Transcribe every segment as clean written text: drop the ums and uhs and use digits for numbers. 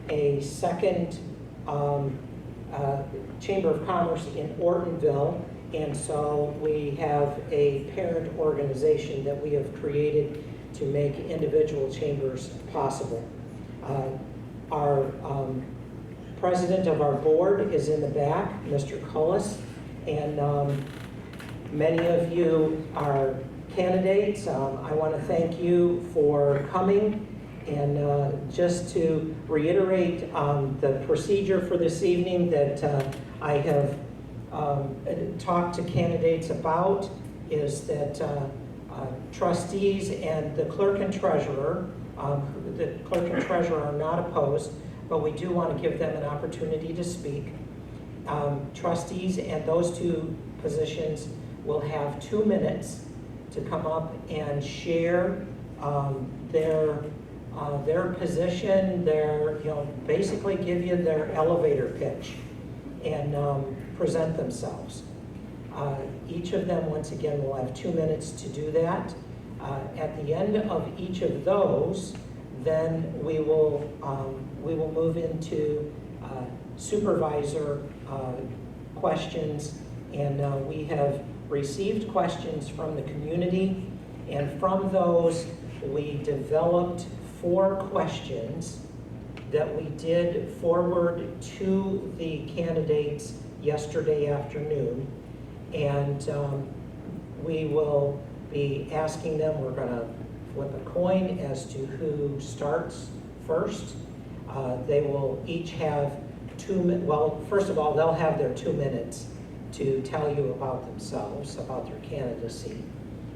a second Chamber of Commerce in Ortonville, and so we have a parent organization that we have created to make individual chambers possible. Our president of our board is in the back, Mr. Cullis, and many of you are candidates. I want to thank you for coming, and just to reiterate the procedure for this evening that I have talked to candidates about is that trustees and the clerk and treasurer, the clerk and treasurer are not opposed, but we do want to give them an opportunity to speak. Trustees and those two positions will have 2 minutes to come up and share their position, basically give you their elevator pitch and present themselves. Each of them, once again, will have 2 minutes to do that. At the end of each of those, then we will move into supervisor questions, and we have received questions from the community, and from those we developed 4 questions that we did forward to the candidates yesterday afternoon, and we will be asking them. We're going to flip a coin as to who starts first. They will each have 2 minutes. Well, first of all, they'll have their 2 minutes to tell you about themselves, about their candidacy,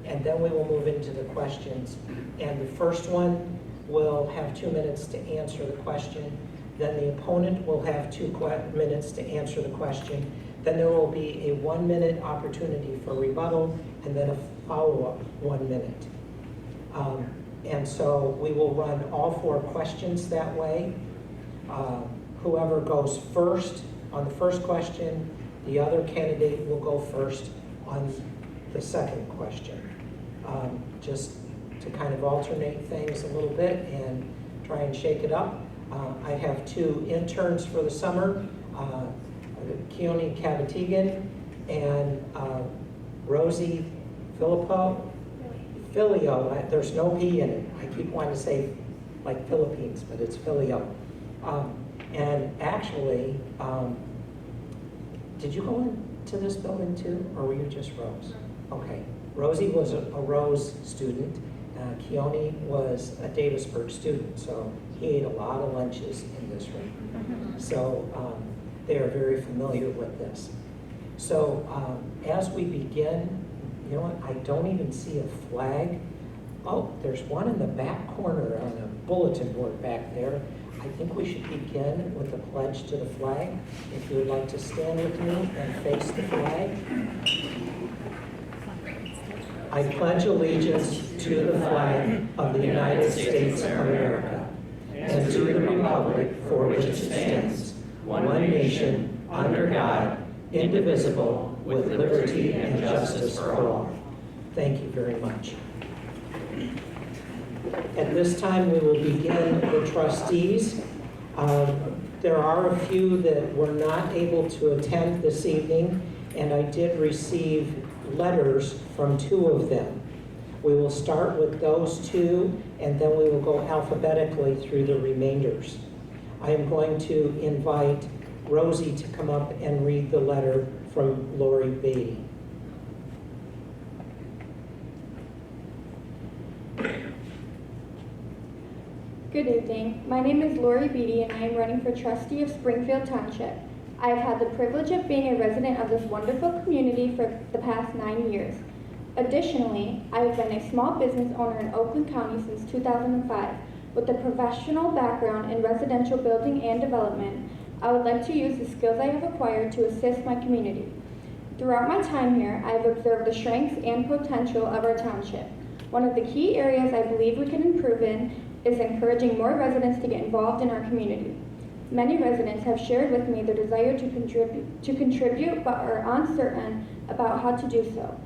and then we will move into the questions. And the first one will have 2 minutes to answer the question. Then the opponent will have 2 minutes to answer the question. Then there will be a 1 minute opportunity for rebuttal, and then a follow-up 1 minute. And so we will run all 4 questions that way. Whoever goes first on the first question, the other candidate will go first on the second question. Just to kind of alternate things a little bit and try and shake it up. I have 2 interns for the summer, Keone Cabatigan and Rosie Filio. There's no P in it. I keep wanting to say like Philippines, but it's Filio. And actually, did you go into this building too, or were you just Rose? Okay. Rosie was a Rose student. Keone was a Davisburg student, so he ate a lot of lunches in this room. So they are very familiar with this. So as we begin, you know what, I don't even see a flag. Oh, there's one in the back corner on the bulletin board back there. I think we should begin with the pledge to the flag. If you would like to stand with me and face the flag. I pledge allegiance to the flag of the United States of America and to the republic for which it stands, one nation, under God, indivisible, with liberty and justice for all. Thank you very much. At this time, we will begin the trustees. There are a few that were not able to attend this evening, and I did receive letters from 2 of them. We will start with those 2, and then we will go alphabetically through the remainders. I am going to invite Rosie to come up and read the letter from Lori Beatty. Good evening. My name is Lori Beatty, and I am running for trustee of Springfield Township. I have had the privilege of being a resident of this wonderful community for the past 9 years. Additionally, I have been a small business owner in Oakland County since 2005. With a professional background in residential building and development, I would like to use the skills I have acquired to assist my community. Throughout my time here, I have observed the strengths and potential of our township. One of the key areas I believe we can improve in is encouraging more residents to get involved in our community. Many residents have shared with me their desire to contribute but are uncertain about how to do so.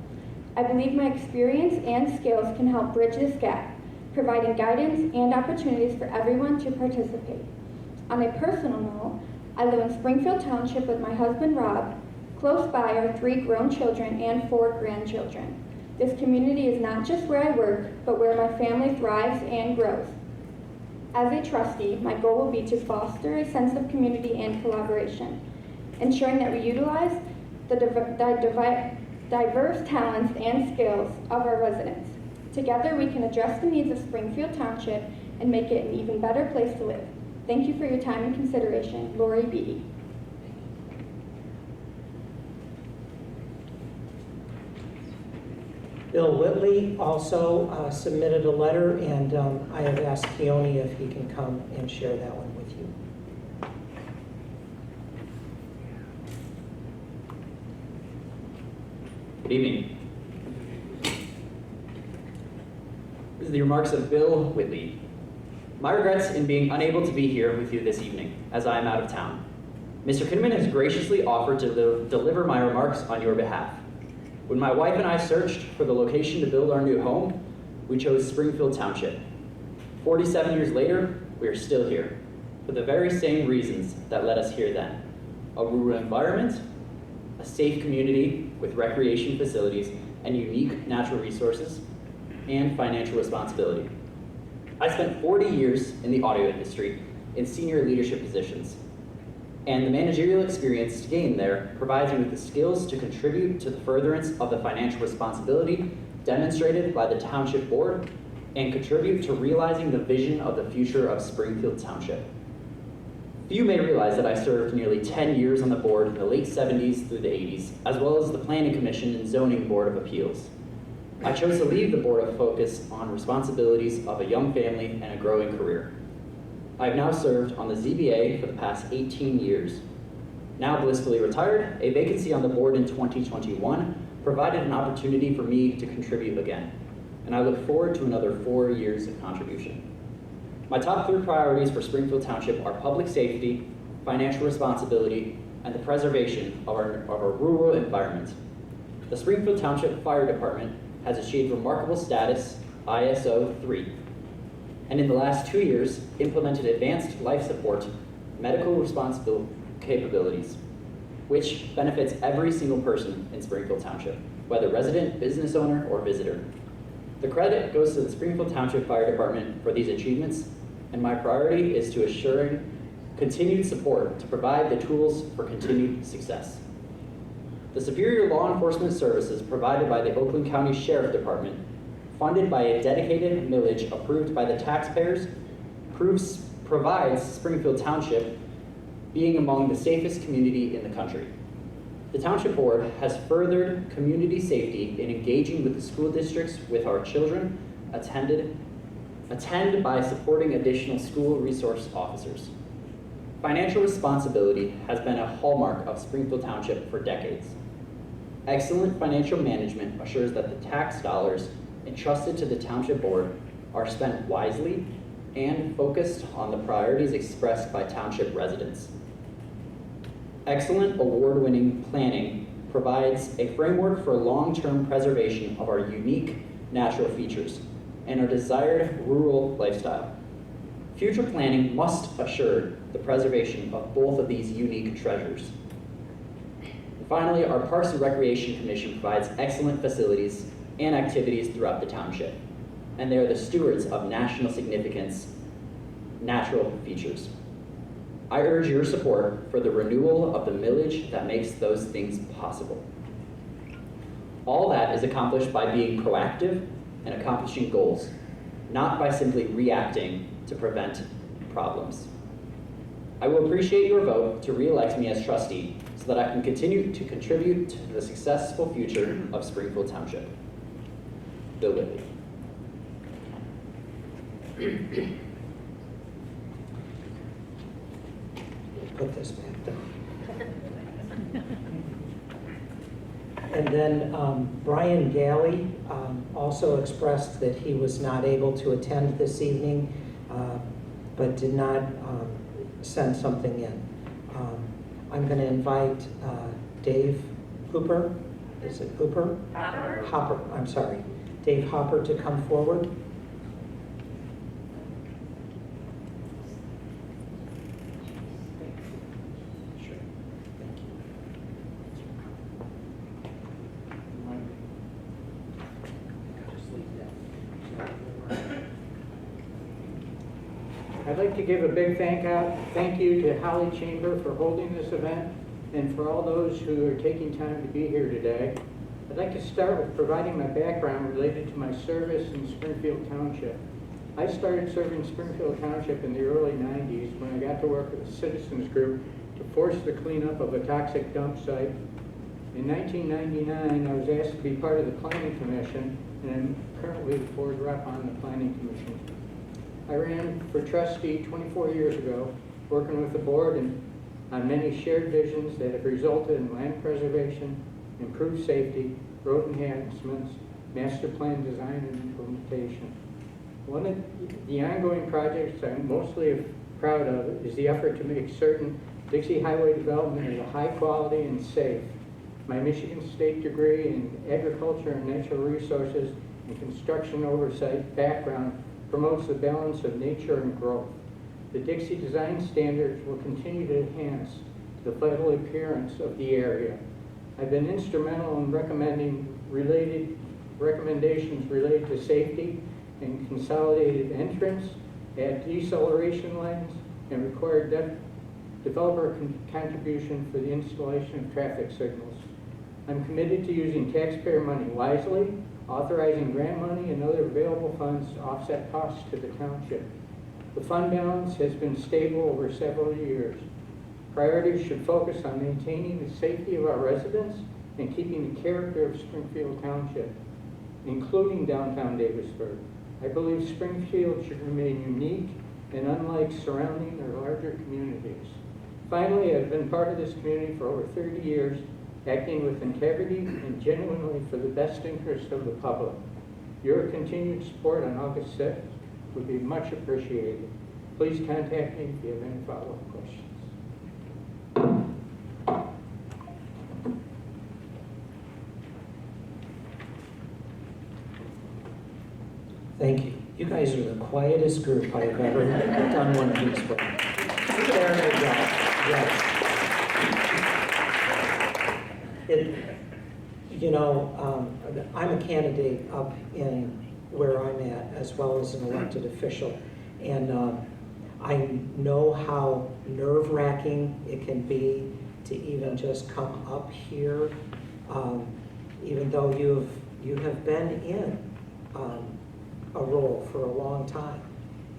I believe my experience and skills can help bridge this gap, providing guidance and opportunities for everyone to participate. On a personal note, I live in Springfield Township with my husband Rob. Close by are 3 grown children and 4 grandchildren. This community is not just where I work, but where my family thrives and grows. As a trustee, my goal will be to foster a sense of community and collaboration, ensuring that we utilize the diverse talents and skills of our residents. Together, we can address the needs of Springfield Township and make it an even better place to live. Thank you for your time and consideration. Lori Beatty. Bill Whitley also submitted a letter, and I have asked Keone if he can come and share that one with you. Good evening. This is the remarks of Bill Whitley. My regrets in being unable to be here with you this evening, as I am out of town. Mr. Kinnaman has graciously offered to deliver my remarks on your behalf. When my wife and I searched for the location to build our new home, we chose Springfield Township. 47 years later, we are still here, for the very same reasons that led us here then. A rural environment, a safe community with recreation facilities and unique natural resources, and financial responsibility. I spent 40 years in the audio industry in senior leadership positions, and the managerial experience gained there provides me with the skills to contribute to the furtherance of the financial responsibility demonstrated by the Township Board and contribute to realizing the vision of the future of Springfield Township. Few may realize that I served nearly 10 years on the board in the late 70s through the 80s, as well as the Planning Commission and Zoning Board of Appeals. I chose to leave the board to focus on responsibilities of a young family and a growing career. I have now served on the ZBA for the past 18 years. Now blissfully retired, a vacancy on the board in 2021 provided an opportunity for me to contribute again, and I look forward to another 4 years of contribution. My top 3 priorities for Springfield Township are public safety, financial responsibility, and the preservation of our rural environment. The Springfield Township Fire Department has achieved remarkable status, ISO 3, and in the last 2 years, implemented advanced life support, medical responsible capabilities, which benefits every single person in Springfield Township, whether resident, business owner, or visitor. The credit goes to the Springfield Township Fire Department for these achievements, and my priority is to assuring continued support to provide the tools for continued success. The superior law enforcement services provided by the Oakland County Sheriff Department, funded by a dedicated millage approved by the taxpayers, provides Springfield Township being among the safest community in the country. The Township Board has furthered community safety in engaging with the school districts with our children attend by supporting additional school resource officers. Financial responsibility has been a hallmark of Springfield Township for decades. Excellent financial management assures that the tax dollars entrusted to the Township Board are spent wisely and focused on the priorities expressed by Township residents. Excellent award-winning planning provides a framework for long-term preservation of our unique natural features and our desired rural lifestyle. Future planning must assure the preservation of both of these unique treasures. And finally, our Parks and Recreation Commission provides excellent facilities and activities throughout the township, and they are the stewards of national significance natural features. I urge your support for the renewal of the millage that makes those things possible. All that is accomplished by being proactive and accomplishing goals, not by simply reacting to prevent problems. I will appreciate your vote to re-elect me as trustee so that I can continue to contribute to the successful future of Springfield Township. Bill Whitley. Put this back down. And then Brian Galley also expressed that he was not able to attend this evening, but did not send something in. I'm going to invite Dave Hooper. Is it Hooper? Hopper. Hopper, I'm sorry. Dave Hopper to come forward. I'd like to give a big thank you to Holly Chamber for holding this event and for all those who are taking time to be here today. I'd like to start with providing my background related to my service in Springfield Township. I started serving Springfield Township in the early 90s when I got to work with a citizens group to force the cleanup of a toxic dump site. In 1999, I was asked to be part of the Planning Commission, and I'm currently the board rep on the Planning Commission. I ran for trustee 24 years ago, working with the board and on many shared visions that have resulted in land preservation, improved safety, road enhancements, master plan design and implementation. One of the ongoing projects I'm mostly proud of is the effort to make certain Dixie Highway development is high quality and safe. My Michigan State degree in agriculture and natural resources and construction oversight background promotes the balance of nature and growth. The Dixie design standards will continue to enhance the vital appearance of the area. I've been instrumental in recommending recommendations related to safety and consolidated entrance, add deceleration lanes, and required developer contribution for the installation of traffic signals. I'm committed to using taxpayer money wisely, authorizing grant money and other available funds to offset costs to the township. The fund balance has been stable over several years. Priorities should focus on maintaining the safety of our residents and keeping the character of Springfield Township, including downtown Davisburg. I believe Springfield should remain unique and unlike surrounding or larger communities. Finally, I've been part of this community for over 30 years, acting with integrity and genuinely for the best interest of the public. Your continued support on August 6th would be much appreciated. Please contact me if you have any follow-up questions. Thank you. You guys are the quietest group I have ever done one of these with. There we go. Yes. I'm a candidate up in where I'm at, as well as an elected official, and I know how nerve-wracking it can be to even just come up here, even though you have been in a role for a long time,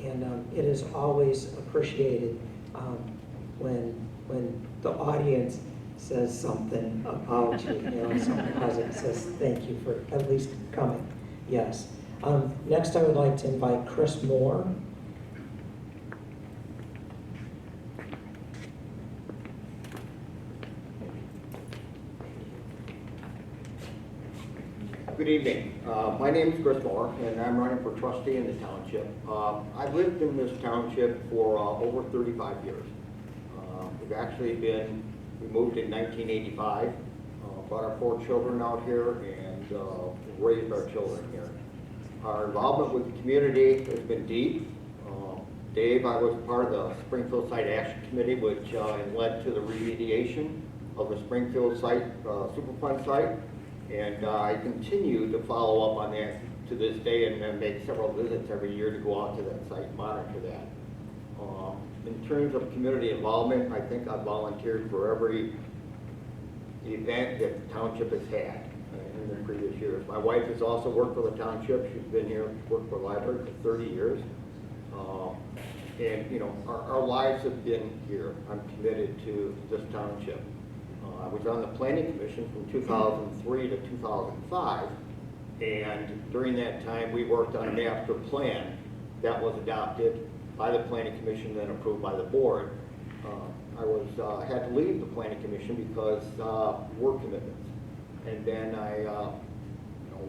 and it is always appreciated when the audience says something about you, something positive, says thank you for at least coming. Yes. Next, I would like to invite Chris Moore. Good evening. My name is Chris Moore, and I'm running for trustee in the township. I've lived in this township for over 35 years. We moved in 1985, brought our 4 children out here, and raised our children here. Our involvement with the community has been deep. Dave, I was part of the Springfield Site Action Committee, which led to the remediation of the Springfield site, Superfund site. And I continue to follow up on that to this day and make several visits every year to go out to that site, monitor that. In terms of community involvement, I think I've volunteered for every event that the township has had in the previous years. My wife has also worked for the township. She's been here, worked for the library for 30 years. And our lives have been here. I'm committed to this township. I was on the Planning Commission from 2003 to 2005, and during that time we worked on a master plan that was adopted by the Planning Commission, then approved by the board. I had to leave the Planning Commission because work commitments, and then I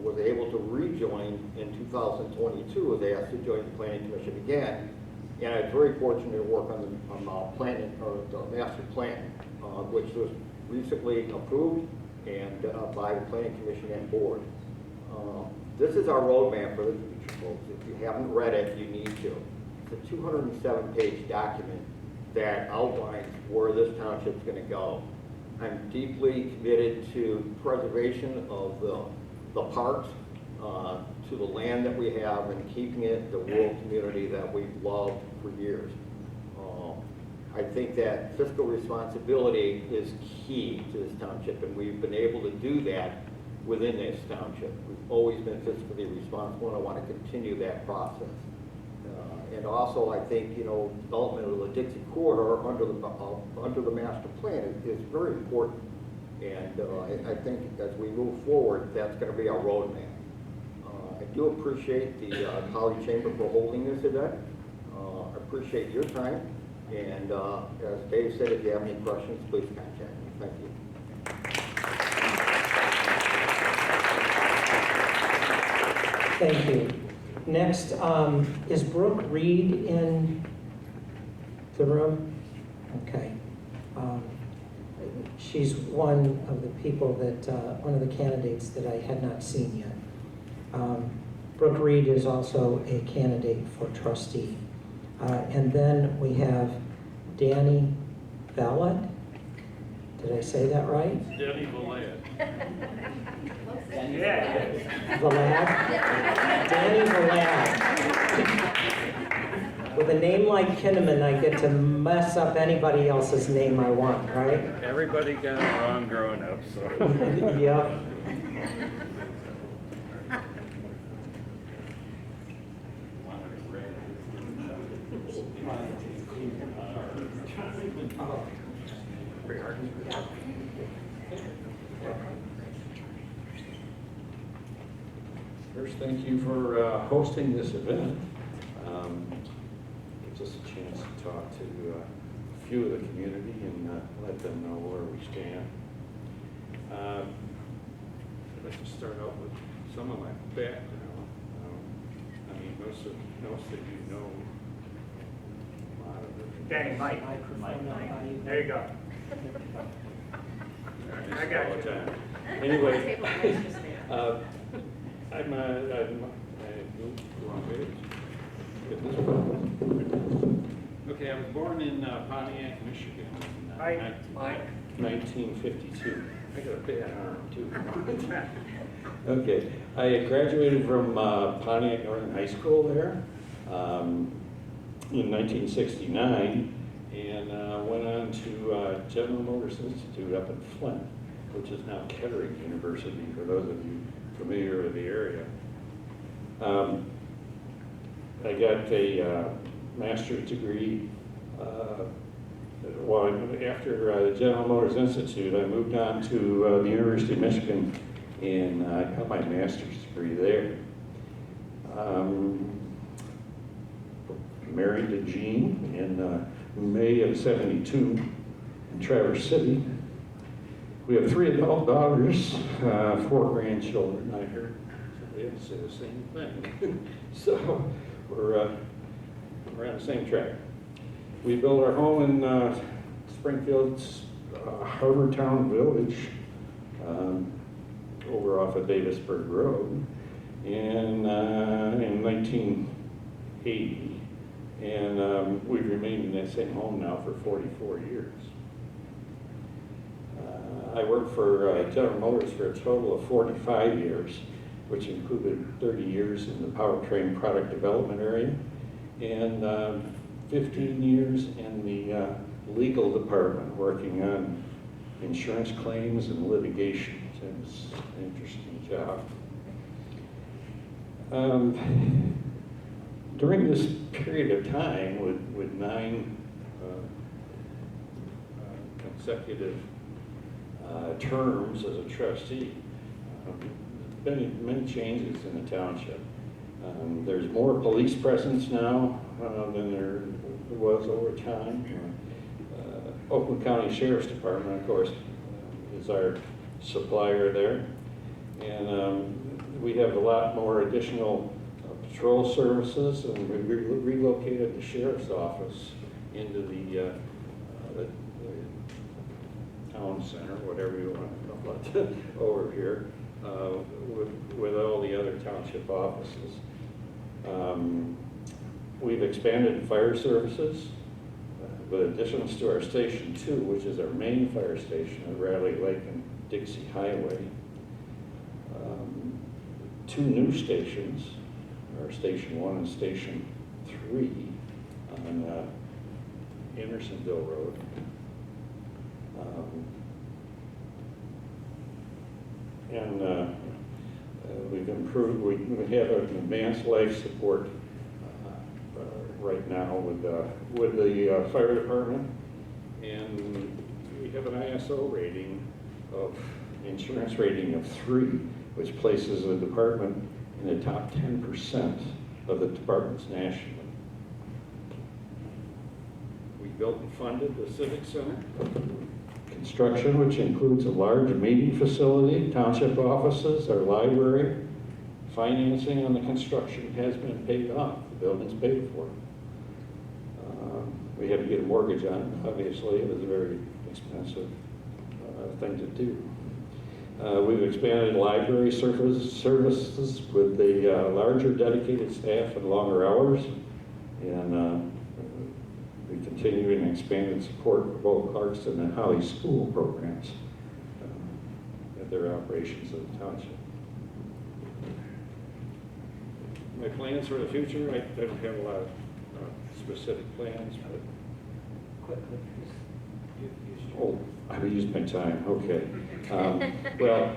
was able to rejoin in 2022. Was asked to join the Planning Commission again, and I was very fortunate to work on the planning, or the master plan, which was recently approved and by the Planning Commission and board. This is our roadmap for the future, folks. If you haven't read it, you need to. It's a 207-page document that outlines where this township's going to go. I'm deeply committed to preservation of the parks, to the land that we have, and keeping it the rural community that we've loved for years. I think that fiscal responsibility is key to this township, and we've been able to do that within this township. We've always been fiscally responsible, and I want to continue that process. And also, I think, development of the Dixie corridor under the master plan is very important. And I think as we move forward, that's going to be our roadmap. I do appreciate the College Chamber for holding this event. I appreciate your time. And as Dave said, if you have any questions, please contact me. Thank you. Thank you. Next, is Brooke Reed in the room? Okay. She's one of the people that, one of the candidates that I had not seen yet. Brooke Reed is also a candidate for trustee. And then we have Danny Valad. Did I say that right? Danny Valad. Valad? Danny Valad. With a name like Kinnaman, I get to mess up anybody else's name I want, right? Everybody got it wrong growing up, so. Yep. First, thank you for hosting this event. Gives us a chance to talk to a few of the community and let them know where we stand. I'd like to start out with some of my background. I mean, most of you know a lot of it. Danny, Mike. There you go. I got you. Anyway, I'm okay, I was born in Pontiac, Michigan in 1952. I got a bad arm too. Okay, I graduated from Pontiac Northern High School there in 1969 and went on to General Motors Institute up in Flint, which is now Kettering University, for those of you familiar with the area. I got a master's degree. After the General Motors Institute, I moved on to the University of Michigan and I got my master's degree there. Married to Jean in May of '72 in Traverse City. We have 3 adult daughters, 4 grandchildren. I heard somebody else say the same thing. So we're on the same track. We built our home in Springfield's Harbortown Village, over off of Davisburg Road, in 1980. And we've remained in that same home now for 44 years. I worked for General Motors for a total of 45 years, which included 30 years in the powertrain product development area and 15 years in the legal department working on insurance claims and litigation. It was an interesting job. During this period of time, with 9 consecutive terms as a trustee, there's been many changes in the township. There's more police presence now than there was over time. Oakland County Sheriff's Department, of course, is our supplier there. And we have a lot more additional patrol services, and we relocated the sheriff's office into the town center, whatever you want to call it, over here, with all the other township offices. We've expanded fire services with additions to our Station 2, which is our main fire station at Raleigh Lake and Dixie Highway. 2 new stations, our Station 1 and Station 3, on Andersonville Road. We've improved, we have an advanced life support right now with the fire department, and we have an ISO rating of, insurance rating of 3, which places the department in the top 10% of the departments nationally. We built and funded the Civic Center. Construction, which includes a large meeting facility, township offices, our library. Financing on the construction has been paid off. The building's paid for. We had to get a mortgage on it. Obviously, it was a very expensive thing to do. We've expanded library services with the larger dedicated staff and longer hours. And we continue and expanded support for both Clarkston and Holly school programs at their operations in the township. My plans for the future, I don't have a lot of specific plans, but I've used my time. Okay. Well,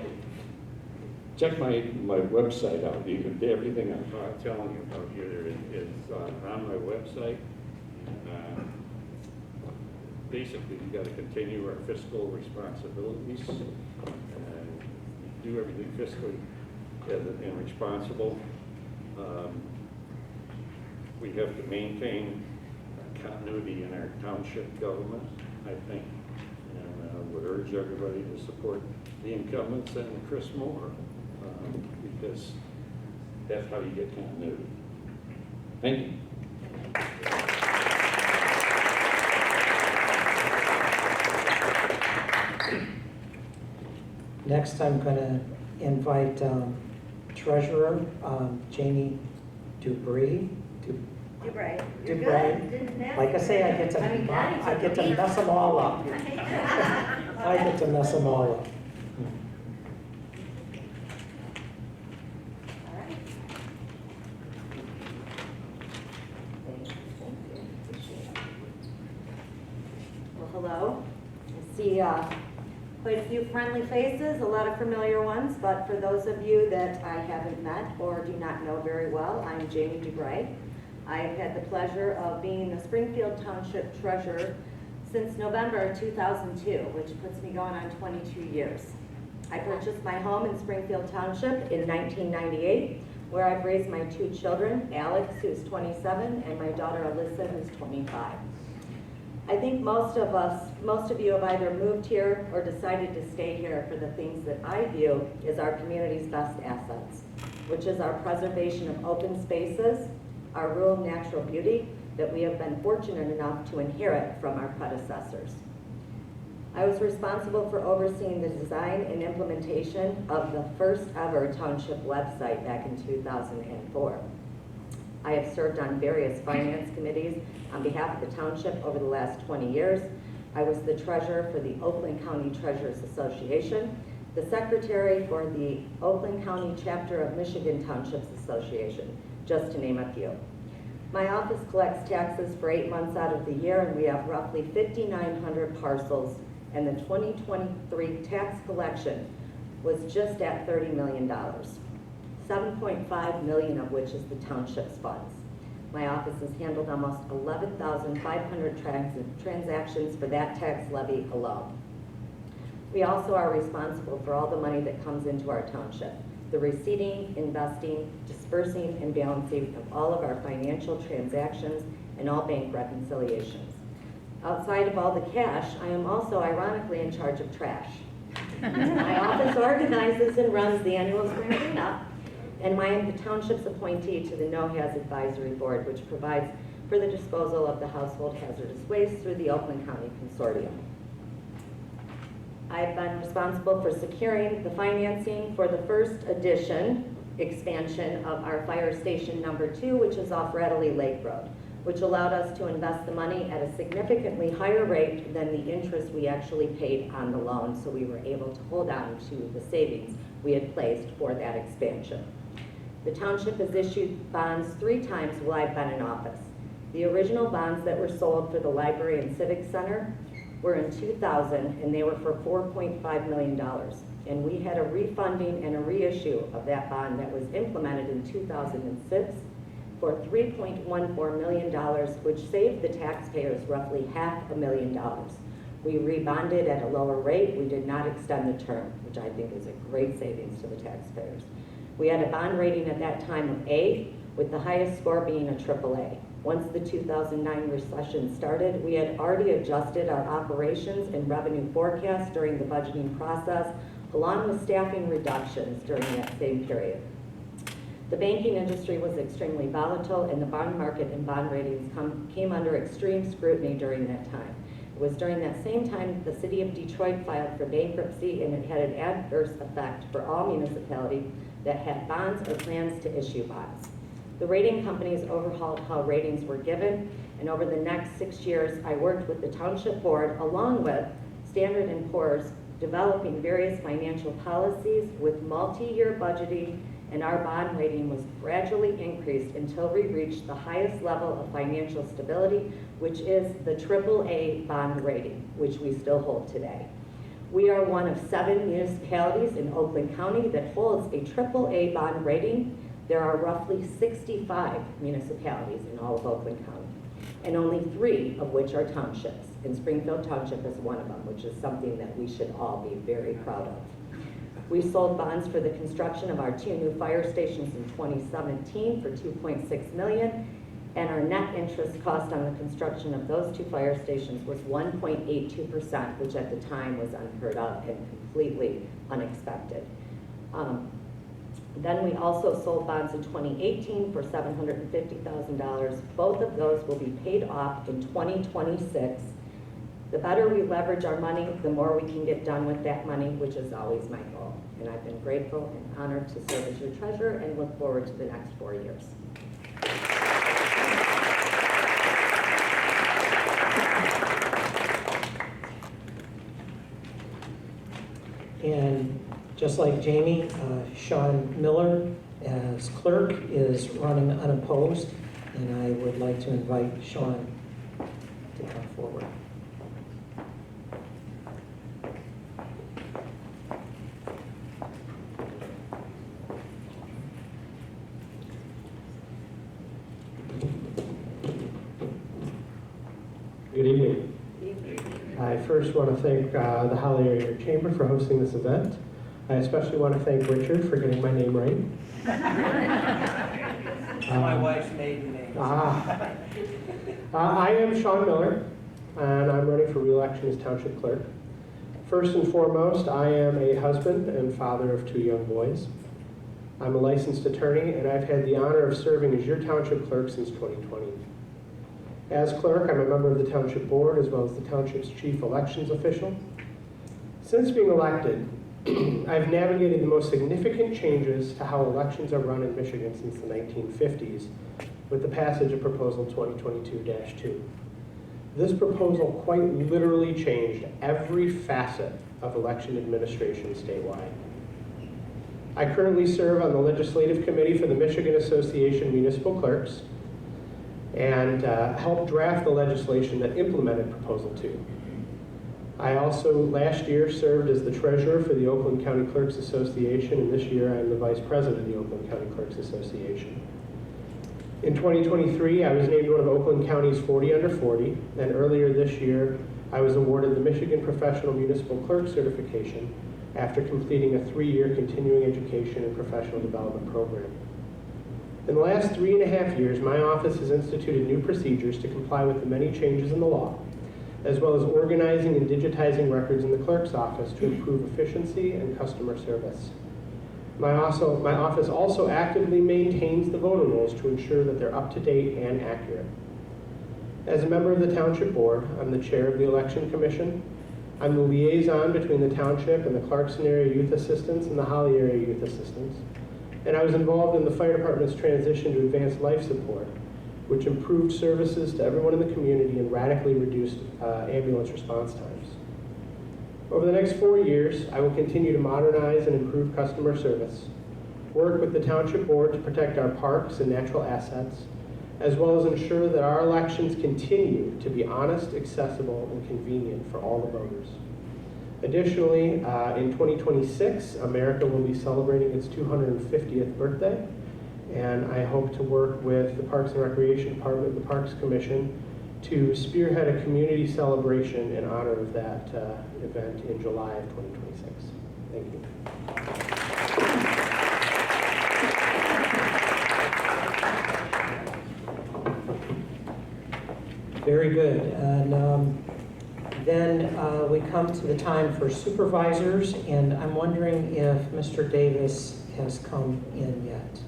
check my website out. You can everything I'm telling you about here is on my website. Basically, we got to continue our fiscal responsibilities and do everything fiscally and responsible. We have to maintain continuity in our township government, I think, and would urge everybody to support the incumbents and Chris Moore because that's how you get continuity. Thank you. Next, I'm going to invite Treasurer Jamie Dubray. Dubray. Dubray. Like I say, I get to mess them all up. I get to mess them all up. Well, hello. I see quite a few friendly faces, a lot of familiar ones, but for those of you that I haven't met or do not know very well, I'm Jamie Dubray. I've had the pleasure of being the Springfield Township Treasurer since November 2002, which puts me going on 22 years. I purchased my home in Springfield Township in 1998, where I've raised my 2 children, Alex, who's 27, and my daughter, Alyssa, who's 25. I think most of you have either moved here or decided to stay here for the things that I view as our community's best assets, which is our preservation of open spaces, our rural natural beauty that we have been fortunate enough to inherit from our predecessors. I was responsible for overseeing the design and implementation of the first ever township website back in 2004. I have served on various finance committees on behalf of the township over the last 20 years. I was the treasurer for the Oakland County Treasurers Association, the secretary for the Oakland County chapter of Michigan Townships Association, just to name a few. My office collects taxes for 8 months out of the year, and we have roughly 5,900 parcels, and the 2023 tax collection was just at $30 million. 7.5 million of which is the township's funds. My office has handled almost 11,500 transactions for that tax levy alone. We also are responsible for all the money that comes into our township, the receiving, investing, dispersing, and balancing of all of our financial transactions and all bank reconciliations. Outside of all the cash, I am also ironically in charge of trash. My office organizes and runs the annual spring cleanup, and I am the township's appointee to the No-Haz Advisory Board, which provides for the disposal of the household hazardous waste through the Oakland County Consortium. I've been responsible for securing the financing for the first edition expansion of our fire station number 2, which is off Readily Lake Road, which allowed us to invest the money at a significantly higher rate than the interest we actually paid on the loan, so we were able to hold on to the savings we had placed for that expansion. The township has issued bonds 3 times while I've been in office. The original bonds that were sold for the library and civic center were in 2000, and they were for $4.5 million. And we had a refunding and a reissue of that bond that was implemented in 2006 for $3.14 million, which saved the taxpayers roughly $500,000. We rebonded at a lower rate. We did not extend the term, which I think is a great savings to the taxpayers. We had a bond rating at that time of A, with the highest score being a AAA. Once the 2009 recession started, we had already adjusted our operations and revenue forecast during the budgeting process, along with staffing reductions during that same period. The banking industry was extremely volatile, and the bond market and bond ratings came under extreme scrutiny during that time. It was during that same time the city of Detroit filed for bankruptcy, and it had an adverse effect for all municipalities that had bonds or plans to issue bonds. The rating companies overhauled how ratings were given, and over the next 6 years, I worked with the Township Board along with Standard & Poor's, developing various financial policies with multi-year budgeting, and our bond rating was gradually increased until we reached the highest level of financial stability, which is the AAA bond rating, which we still hold today. We are one of 7 municipalities in Oakland County that holds a AAA bond rating. There are roughly 65 municipalities in all of Oakland County, and only 3 of which are townships, and Springfield Township is one of them, which is something that we should all be very proud of. We sold bonds for the construction of our 2 new fire stations in 2017 for $2.6 million, and our net interest cost on the construction of those 2 fire stations was 1.82%, which at the time was unheard of and completely unexpected. Then we also sold bonds in 2018 for $750,000. Both of those will be paid off in 2026. The better we leverage our money, the more we can get done with that money, which is always my goal. And I've been grateful and honored to serve as your treasurer and look forward to the next 4 years. And just like Jamie, Sean Miller as clerk is running unopposed, and I would like to invite Sean to come forward. Good evening. I first want to thank the Holly Area Chamber for hosting this event. I especially want to thank Richard for getting my name right. My wife's maiden name. I am Sean Miller, and I'm running for re-election as Township Clerk. First and foremost, I am a husband and father of 2 young boys. I'm a licensed attorney, and I've had the honor of serving as your Township Clerk since 2020. As clerk, I'm a member of the Township Board as well as the Township's chief elections official. Since being elected, I've navigated the most significant changes to how elections are run in Michigan since the 1950s with the passage of Proposal 2022-2. This proposal quite literally changed every facet of election administration statewide. I currently serve on the Legislative Committee for the Michigan Association of Municipal Clerks and helped draft the legislation that implemented Proposal 2. I also, last year, served as the treasurer for the Oakland County Clerks Association, and this year I'm the vice president of the Oakland County Clerks Association. In 2023, I was named one of Oakland County's 40 under 40, and earlier this year, I was awarded the Michigan Professional Municipal Clerk certification after completing a 3-year continuing education and professional development program. In the last 3.5 years, my office has instituted new procedures to comply with the many changes in the law, as well as organizing and digitizing records in the clerk's office to improve efficiency and customer service. My office also actively maintains the voter rolls to ensure that they're up to date and accurate. As a member of the Township Board, I'm the chair of the Election Commission. I'm the liaison between the Township and the Clarkson Area Youth Assistance and the Holly Area Youth Assistance. And I was involved in the fire department's transition to advanced life support, which improved services to everyone in the community and radically reduced ambulance response times. Over the next 4 years, I will continue to modernize and improve customer service, work with the Township Board to protect our parks and natural assets, as well as ensure that our elections continue to be honest, accessible, and convenient for all the voters. Additionally, in 2026, America will be celebrating its 250th birthday, and I hope to work with the Parks and Recreation Department, the Parks Commission, to spearhead a community celebration in honor of that event in July of 2026. Thank you. Very good. And then we come to the time for supervisors, and I'm wondering if Mr. Davis has come in yet.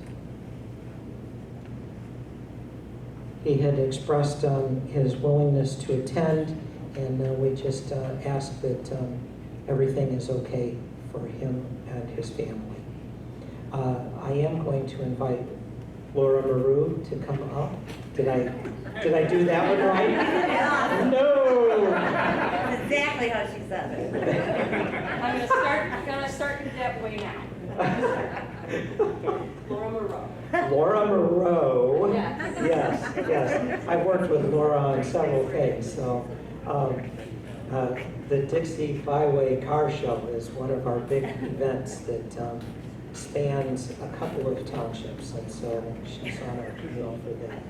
He had expressed his willingness to attend, and we just ask that everything is okay for him and his family. I am going to invite Laura Maru to come up. Did I do that one right? No. That's exactly how she said it. I'm gonna start that way now. Laura Moreau. Laura Moreau. Yes. Yes. I've worked with Laura on several things. So, the Dixie Byway Car Show is one of our big events that spans a couple of townships, and so she's on our bill for that.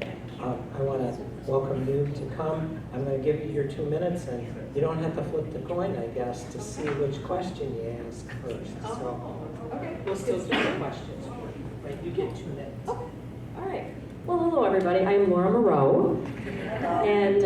I want to welcome you to come. I'm going to give you your 2 minutes, and you don't have to flip the coin, I guess, to see which question you ask first. So, Okay. We'll still do the questions, but you get 2 minutes. Okay. All right. Well, hello, everybody. I'm Laura Moreau, and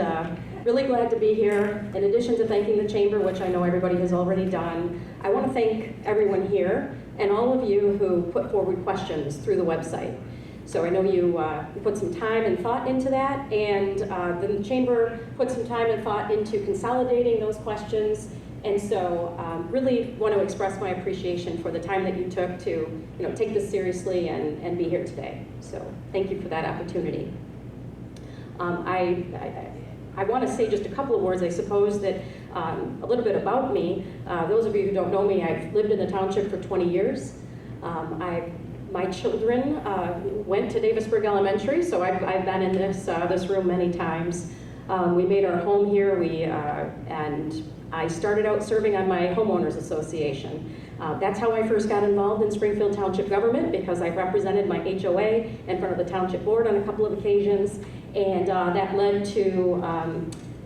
really glad to be here. In addition to thanking the Chamber, which I know everybody has already done, I want to thank everyone here and all of you who put forward questions through the website. So I know you put some time and thought into that, and the Chamber put some time and thought into consolidating those questions. And so really want to express my appreciation for the time that you took to take this seriously and be here today. So thank you for that opportunity. I want to say just a couple of words, I suppose, that a little bit about me. Those of you who don't know me, I've lived in the township for 20 years. My children went to Davisburg Elementary, so I've been in this room many times. We made our home here, and I started out serving on my homeowners association. That's how I first got involved in Springfield Township government, because I represented my HOA in front of the township board on a couple of occasions, and that led to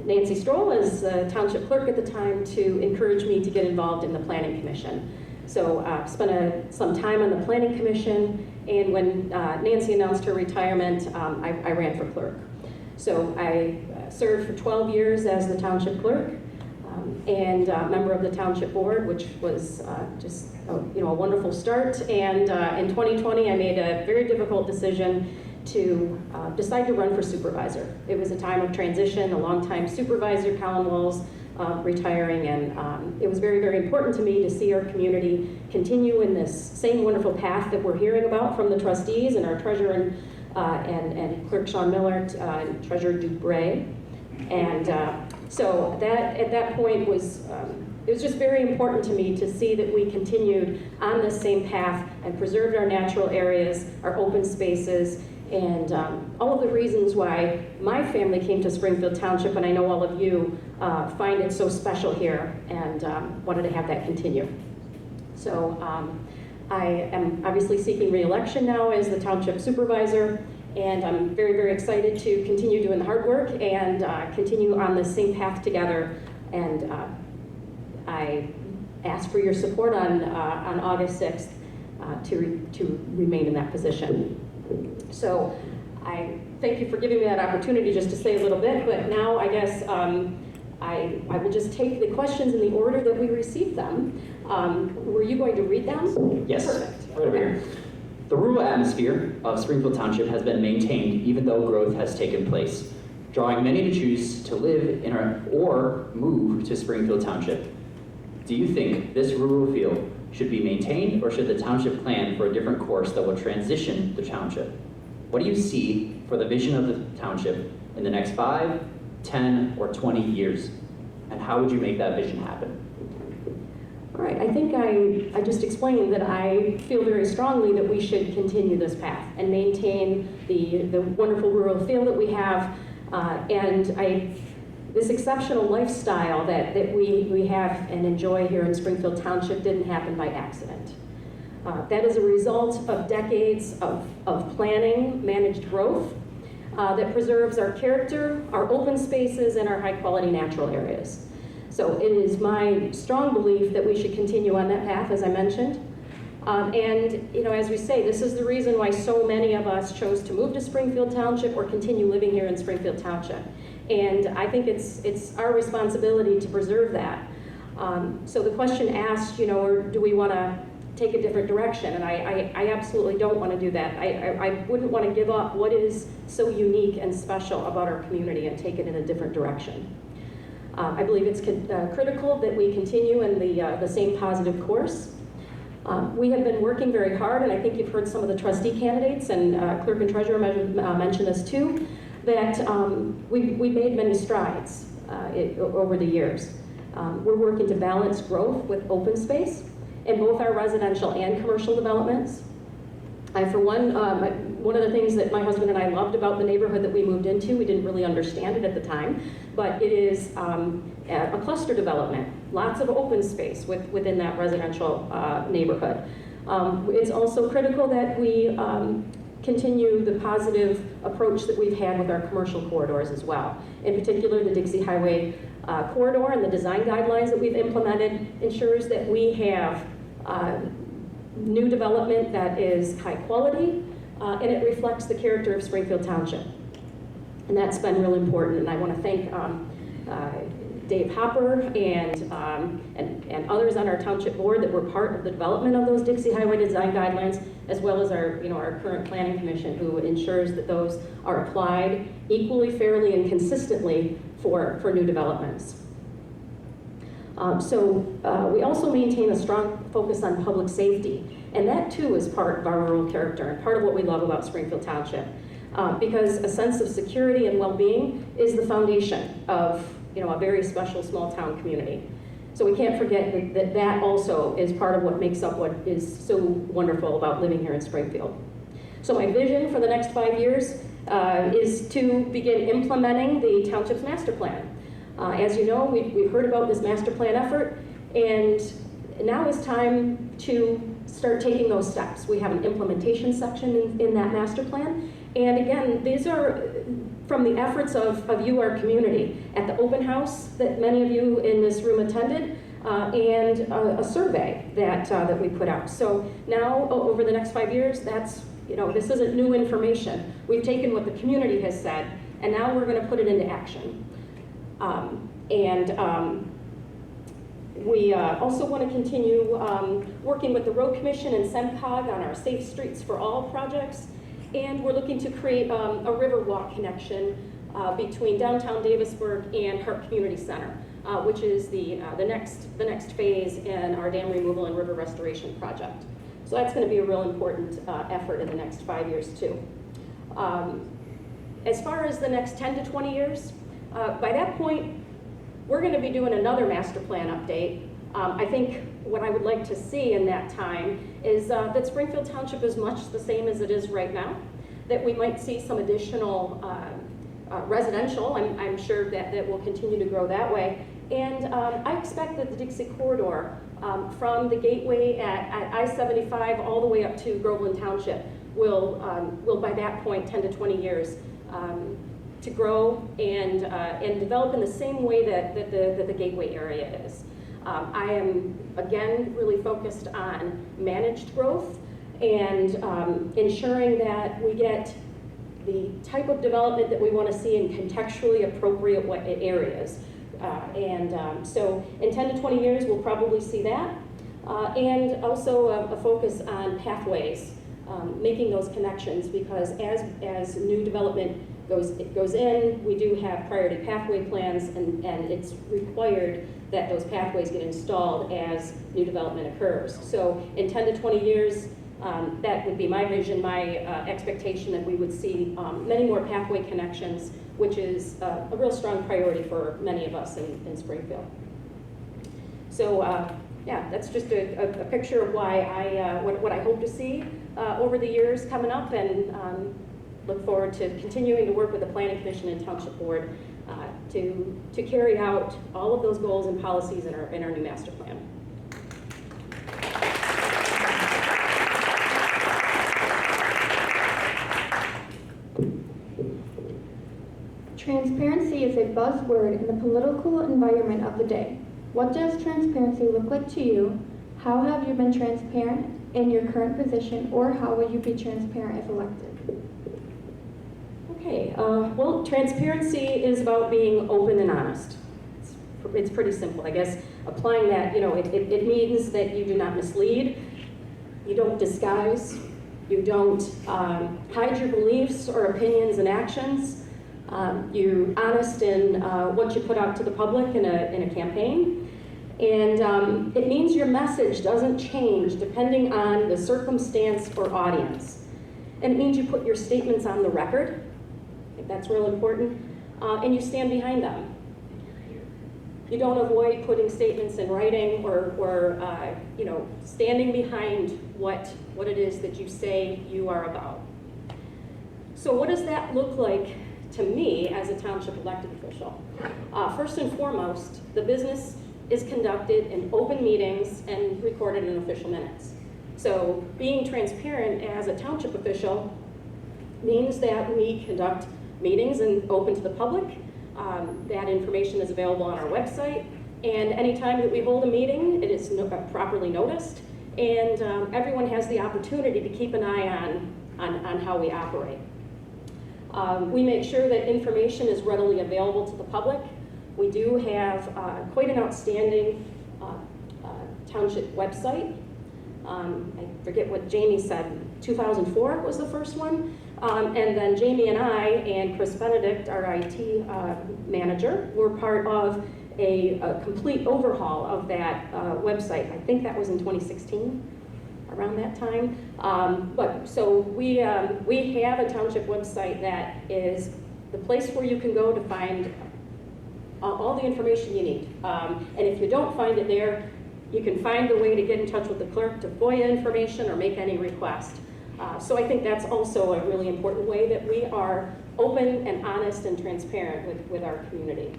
Nancy Stroll, as township clerk at the time, to encourage me to get involved in the planning commission. So spent some time on the planning commission, and when Nancy announced her retirement, I ran for clerk. So I served for 12 years as the township clerk, and member of the township board, which was just a wonderful start. And in 2020, I made a very difficult decision to decide to run for supervisor. It was a time of transition. A longtime supervisor, Colin Walls, retiring, and it was very, very important to me to see our community continue in this same wonderful path that we're hearing about from the trustees and our treasurer and clerk Sean Miller, and treasurer Duke Bray. And so that at that point was it was just very important to me to see that we continued on this same path and preserved our natural areas, our open spaces, and all of the reasons why my family came to Springfield Township, and I know all of you find it so special here, and wanted to have that continue. So I am obviously seeking re-election now as the township supervisor, and I'm very, very excited to continue doing the hard work and continue on the same path together. And I ask for your support on August 6th to remain in that position. So I thank you for giving me that opportunity just to say a little bit, but now I guess I will just take the questions in the order that we received them. Were you going to read them? Yes. Perfect. Right over here. The rural atmosphere of Springfield Township has been maintained even though growth has taken place, drawing many to choose to live in or move to Springfield Township. Do you think this rural feel should be maintained, or should the township plan for a different course that will transition the township? What do you see for the vision of the township in the next 5, 10, or 20 years? And how would you make that vision happen? All All right, I think I just explained that I feel very strongly that we should continue this path and maintain the wonderful rural feel that we have, this exceptional lifestyle that we have and enjoy here in Springfield Township didn't happen by accident. That is a result of decades of planning, managed growth that preserves our character, our open spaces, and our high-quality natural areas. So it is my strong belief that we should continue on that path, as I mentioned. And as we say, this is the reason why so many of us chose to move to Springfield Township or continue living here in Springfield Township. And I think it's our responsibility to preserve that. So the question asked, or do we want to take a different direction? And I absolutely don't want to do that. I wouldn't want to give up what is so unique and special about our community and take it in a different direction. I believe it's critical that we continue in the same positive course. We have been working very hard, and I think you've heard some of the trustee candidates and clerk and treasurer mention this too, that we made many strides over the years. We're working to balance growth with open space in both our residential and commercial developments. For one of the things that my husband and I loved about the neighborhood that we moved into, we didn't really understand it at the time, but it is a cluster development, lots of open space within that residential neighborhood. It's also critical that we continue the positive approach that we've had with our commercial corridors as well. In particular, the Dixie Highway corridor and the design guidelines that we've implemented ensures that we have new development that is high quality, and it reflects the character of Springfield Township. And that's been really important, and I want to thank Dave Hopper and others on our township board that were part of the development of those Dixie Highway design guidelines, as well as our current planning commission, who ensures that those are applied equally, fairly, and consistently for new developments. We also maintain a strong focus on public safety, and that too is part of our rural character and part of what we love about Springfield Township, because a sense of security and well-being is the foundation of a very special small town community. So we can't forget that also is part of what makes up what is so wonderful about living here in Springfield. So my vision for the next 5 years is to begin implementing the township's master plan. As you know, we've heard about this master plan effort, and now is time to start taking those steps. We have an implementation section in that master plan, and again, these are from the efforts of you, our community, at the open house that many of you in this room attended, and a survey that we put out. So now, over the next 5 years, this isn't new information. We've taken what the community has said, and now we're going to put it into action. We also want to continue working with the Road Commission and SEMCOG on our Safe Streets for All projects, and we're looking to create a river walk connection between downtown Davisburg and Hart Community Center, which is the next phase in our dam removal and river restoration project. So that's going to be a real important effort in the next 5 years too. As far as the next 10 to 20 years, by that point, we're going to be doing another master plan update. I think what I would like to see in that time is that Springfield Township is much the same as it is right now, that we might see some additional residential. I'm sure that will continue to grow that way. And I expect that the Dixie corridor from the gateway at I-75 all the way up to Groveland Township will by that point, 10 to 20 years, to grow and develop in the same way that the gateway area is. I am, again, really focused on managed growth and ensuring that we get the type of development that we want to see in contextually appropriate areas. So in 10 to 20 years, we'll probably see that. And also a focus on pathways, making those connections, because as new development goes in, we do have priority pathway plans, and it's required that those pathways get installed as new development occurs. So in 10 to 20 years, that would be my vision, my expectation, that we would see many more pathway connections, which is a real strong priority for many of us in Springfield. So yeah, that's just a picture of why what I hope to see over the years coming up, and look forward to continuing to work with the Planning Commission and Township Board to carry out all of those goals and policies in our new master plan. Transparency is a buzzword in the political environment of the day. What does transparency look like to you? How have you been transparent in your current position, or how will you be transparent if elected? Okay, well, transparency is about being open and honest. It's pretty simple. I guess applying that, it means that you do not mislead, you don't disguise, you don't hide your beliefs or opinions and actions. You're honest in what you put out to the public in a campaign. And it means your message doesn't change depending on the circumstance or audience. And it means you put your statements on the record. I think that's real important. And you stand behind them. You don't avoid putting statements in writing or standing behind what it is that you say you are about. So what does that look like to me as a township elected official? First and foremost, the business is conducted in open meetings and recorded in official minutes. So being transparent as a township official means that we conduct meetings and open to the public. That information is available on our website, and anytime that we hold a meeting, it is properly noticed, and everyone has the opportunity to keep an eye on how we operate. We make sure that information is readily available to the public. We do have quite an outstanding township website. I forget what Jamie said, 2004 was the first one. And then Jamie and I and Chris Benedict, our IT manager, were part of a complete overhaul of that website. I think that was in 2016, around that time. But so we have a township website that is the place where you can go to find all the information you need. And if you don't find it there, you can find the way to get in touch with the clerk to FOIA information or make any request. So I think that's also a really important way that we are open and honest and transparent with our community.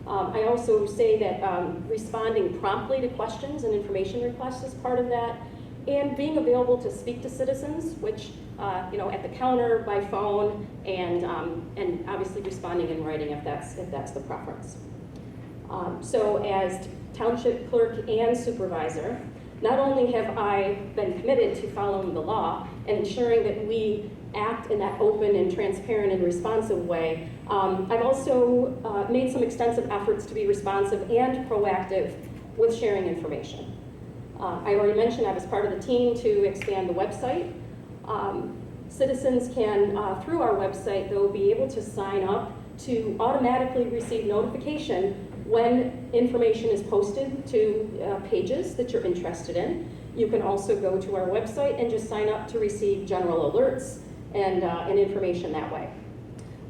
I also say that responding promptly to questions and information requests is part of that, and being available to speak to citizens, which at the counter, by phone, and obviously responding in writing if that's the preference. So as township clerk and supervisor, not only have I been committed to following the law and ensuring that we act in that open and transparent and responsive way, I've also made some extensive efforts to be responsive and proactive with sharing information. I already mentioned I was part of the team to expand the website. Citizens can, through our website, though, be able to sign up to automatically receive notification when information is posted to pages that you're interested in. You can also go to our website and just sign up to receive general alerts and information that way.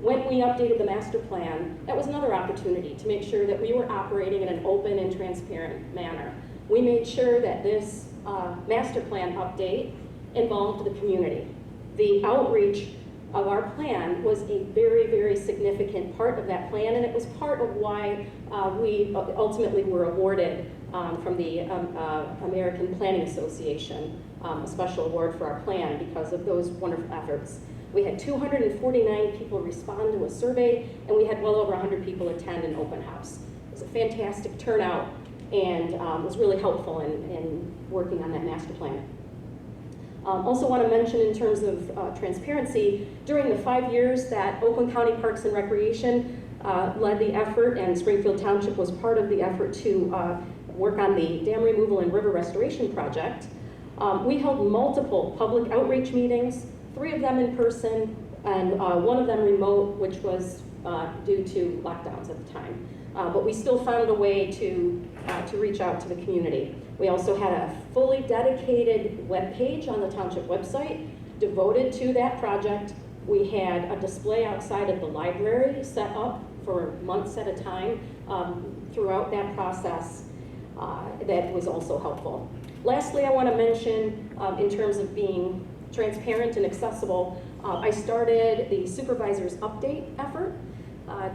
When we updated the master plan, that was another opportunity to make sure that we were operating in an open and transparent manner. We made sure that this master plan update involved the community. The outreach of our plan was a very, very significant part of that plan, and it was part of why we ultimately were awarded from the American Planning Association a special award for our plan because of those wonderful efforts. We had 249 people respond to a survey, and we had well over 100 people attend an open house. It was a fantastic turnout and was really helpful in working on that master plan. Also want to mention in terms of transparency, during the 5 years that Oakland County Parks and Recreation led the effort, and Springfield Township was part of the effort to work on the dam removal and river restoration project, we held multiple public outreach meetings, 3 of them in person and 1 of them remote, which was due to lockdowns at the time. But we still found a way to reach out to the community. We also had a fully dedicated web page on the township website devoted to that project. We had a display outside of the library set up for months at a time throughout that process. that was also helpful. Lastly, I want to mention, in terms of being transparent and accessible, I started the Supervisor's Update effort.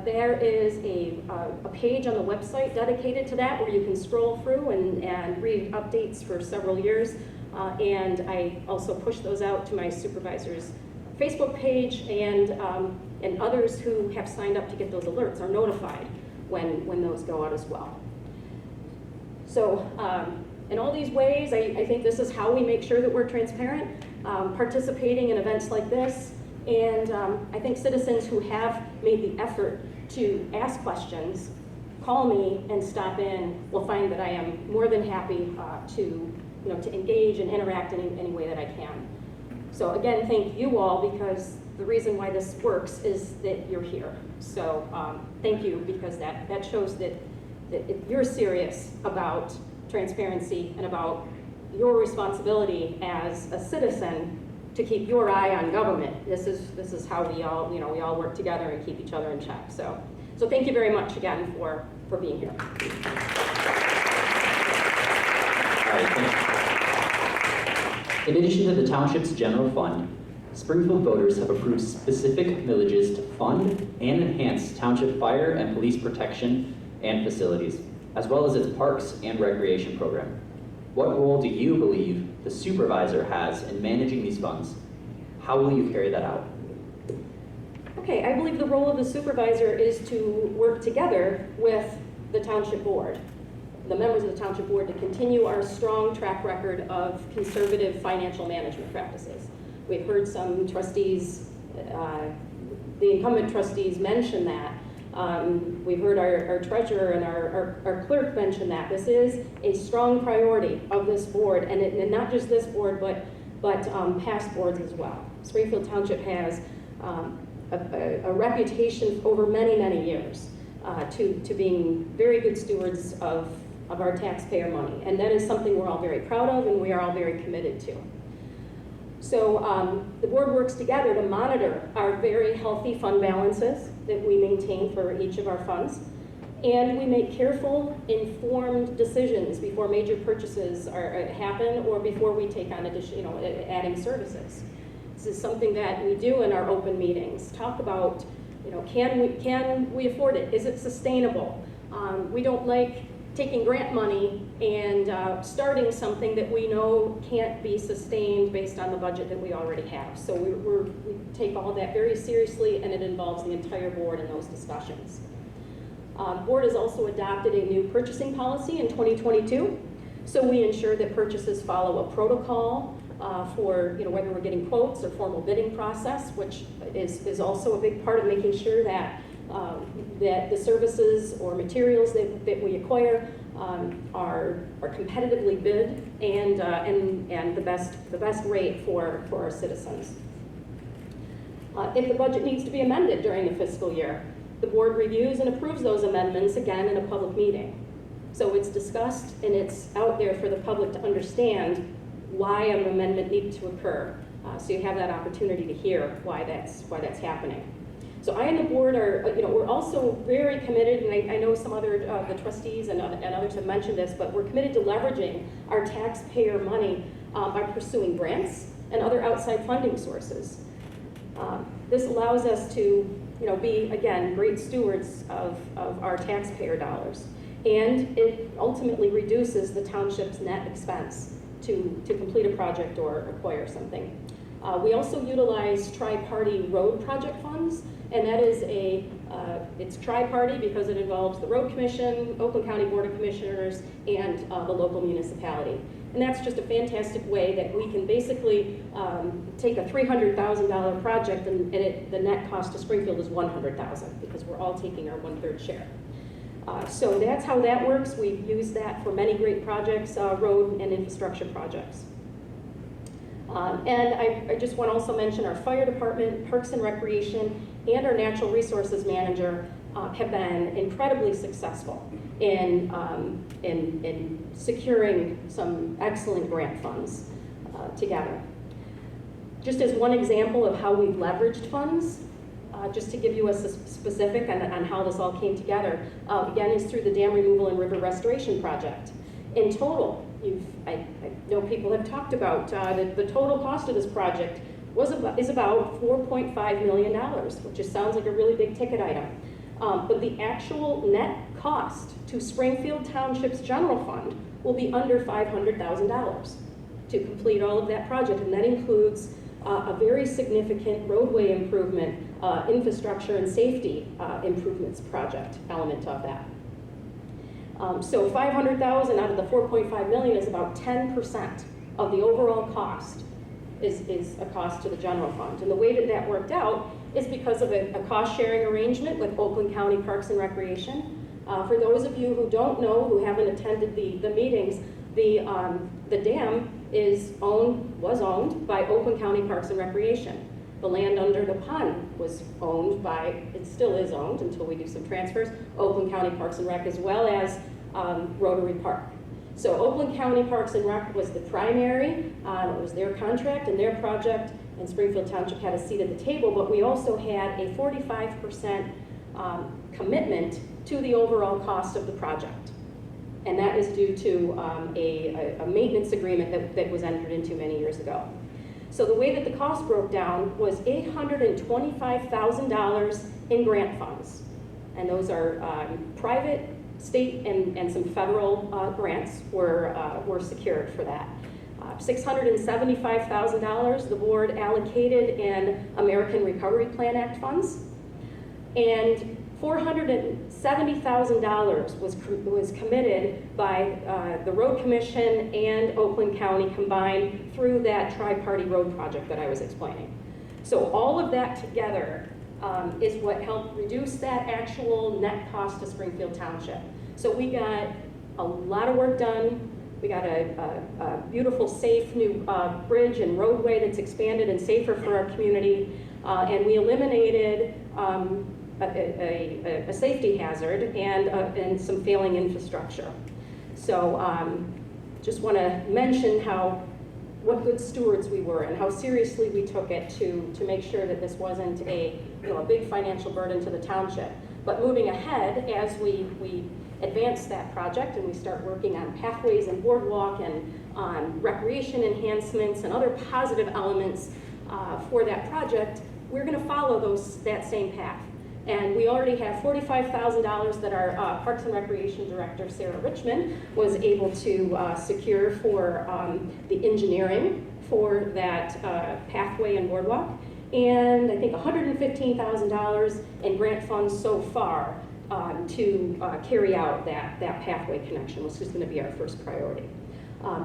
There is a page on the website dedicated to that where you can scroll through and read updates for several years. And I also push those out to my supervisor's Facebook page, and others who have signed up to get those alerts are notified when those go out as well. So in all these ways, I think this is how we make sure that we're transparent, participating in events like this. And I think citizens who have made the effort to ask questions, call me and stop in, will find that I am more than happy to engage and interact in any way that I can. So again, thank you all, because the reason why this works is that you're here. So thank you, because that shows that you're serious about transparency and about your responsibility as a citizen to keep your eye on government. This is how we all work together and keep each other in check. So thank you very much again for being here. All right, thank you. In addition to the township's general fund, Springfield voters have approved specific millages to fund and enhance township fire and police protection and facilities, as well as its parks and recreation program. What role do you believe the supervisor has in managing these funds? How will you carry that out? Okay, I believe the role of the supervisor is to work together with the township board, the members of the township board, to continue our strong track record of conservative financial management practices. We've heard some trustees, the incumbent trustees mention that. We've heard our treasurer and our clerk mention that. This is a strong priority of this board, and not just this board, but past boards as well. Springfield Township has a reputation over many, many years to being very good stewards of our taxpayer money, and that is something we're all very proud of and we are all very committed to. So the board works together to monitor our very healthy fund balances that we maintain for each of our funds, and we make careful, informed decisions before major purchases happen or before we take on adding services. This is something that we do in our open meetings. Talk about, can we afford it? Is it sustainable? We don't like taking grant money and starting something that we know can't be sustained based on the budget that we already have. So we take all that very seriously, and it involves the entire board in those discussions. Board has also adopted a new purchasing policy in 2022. So we ensure that purchases follow a protocol for whether we're getting quotes or formal bidding process, which is also a big part of making sure that that the services or materials that we acquire are competitively bid and the best rate for our citizens. If the budget needs to be amended during the fiscal year, the board reviews and approves those amendments again in a public meeting. So it's discussed and it's out there for the public to understand why an amendment needed to occur. So you have that opportunity to hear why that's happening. So I and the board are, we're also very committed, and I know some other the trustees and others have mentioned this, but we're committed to leveraging our taxpayer money by pursuing grants and other outside funding sources. This allows us to, be, again, great stewards of our taxpayer dollars. And it ultimately reduces the township's net expense to complete a project or acquire something. We also utilize tri-party road project funds, and that is it's tri-party because it involves the Road Commission, Oakland County Board of Commissioners, and the local municipality. And that's just a fantastic way that we can basically take a $300,000 project and the net cost to Springfield is $100,000 because we're all taking our 1/3 share. So that's how that works. We've used that for many great projects, road and infrastructure projects. And I just want to also mention our fire department, parks and recreation, and our natural resources manager have been incredibly successful in securing some excellent grant funds together. Just as one example of how we've leveraged funds, just to give you a specific on how this all came together, again, is through the dam removal and river restoration project. In total, I know people have talked about the total cost of this project is about $4.5 million, which just sounds like a really big ticket item. But the actual net cost to Springfield Township's general fund will be under $500,000 to complete all of that project, and that includes a very significant roadway improvement, infrastructure and safety improvements project element of that. So $500,000 out of the $4.5 million is about 10% of the overall cost is a cost to the general fund. And the way that that worked out is because of a cost-sharing arrangement with Oakland County Parks and Recreation. For those of you who don't know, who haven't attended the meetings, the dam was owned by Oakland County Parks and Recreation. The land under the pond was owned by, it still is owned until we do some transfers, Oakland County Parks and Rec, as well as Rotary Park. So Oakland County Parks and Rec was the primary, it was their contract and their project, and Springfield Township had a seat at the table, but we also had a 45% commitment to the overall cost of the project. And that is due to a maintenance agreement that was entered into many years ago. So the way that the cost broke down was $825,000 in grant funds. And those are private, state, and some federal grants were secured for that. $675,000 the board allocated in American Recovery Plan Act funds. And $470,000 was committed by the Road Commission and Oakland County combined through that tri-party road project that I was explaining. So all of that together is what helped reduce that actual net cost to Springfield Township. So we got a lot of work done. We got a beautiful, safe new bridge and roadway that's expanded and safer for our community. And we eliminated a safety hazard and some failing infrastructure. So just want to mention what good stewards we were and how seriously we took it to make sure that this wasn't a big financial burden to the township. But moving ahead, as we advance that project and we start working on pathways and boardwalk and on recreation enhancements and other positive elements for that project, we're going to follow that same path. And we already have $45,000 that our Parks and Recreation Director, Sarah Richmond, was able to secure for the engineering for that pathway and boardwalk. And I think $115,000 in grant funds so far to carry out that pathway connection, which is going to be our first priority.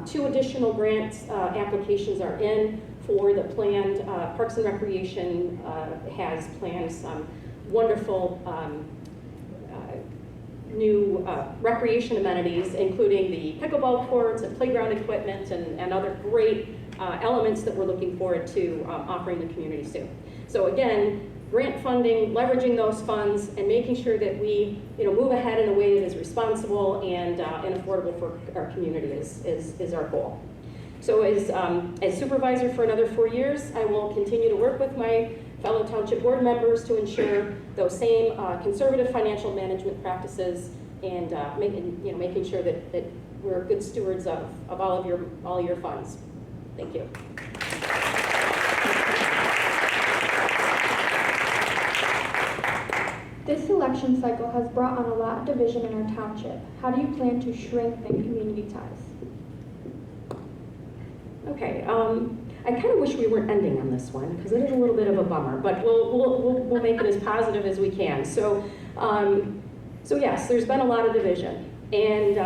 2 additional grants applications are in for the planned, Parks and Recreation has planned some wonderful new recreation amenities, including the pickleball courts and playground equipment and other great elements that we're looking forward to offering the community soon. So again, grant funding, leveraging those funds, and making sure that we move ahead in a way that is responsible and affordable for our community is our goal. So as supervisor for another 4 years, I will continue to work with my fellow township board members to ensure those same conservative financial management practices and making sure that we're good stewards of all your funds. Thank you. This election cycle has brought on a lot of division in our township. How do you plan to strengthen community ties? Okay, I kind of wish we weren't ending on this one because it is a little bit of a bummer, but we'll make it as positive as we can. So yes, there's been a lot of division, and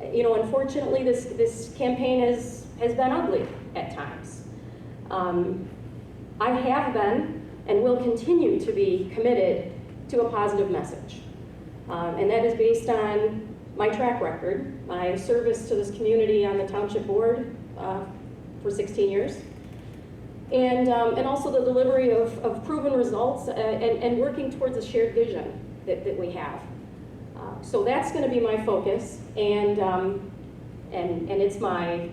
unfortunately, this campaign has been ugly at times. I have been and will continue to be committed to a positive message, and that is based on my track record, my service to this community on the township board for 16 years, and also the delivery of proven results and working towards a shared vision that we have. So that's going to be my focus, and it's my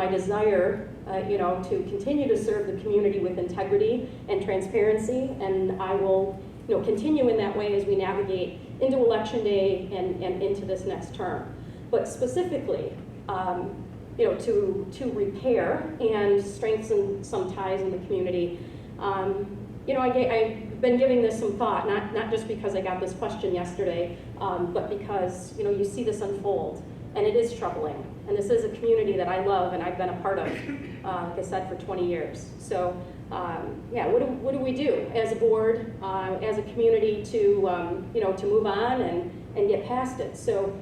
desire, to continue to serve the community with integrity and transparency, and I will, continue in that way as we navigate into Election Day and into this next term. but specifically, you know, to repair and strengthen some ties in the community. You know, I've been giving this some thought, not just because I got this question yesterday, but because, you know, you see this unfold, and it is troubling. And this is a community that I love and I've been a part of, like I said, for 20 years. So, yeah, what do we do as a board, as a community to, you know, to move on and get past it? So,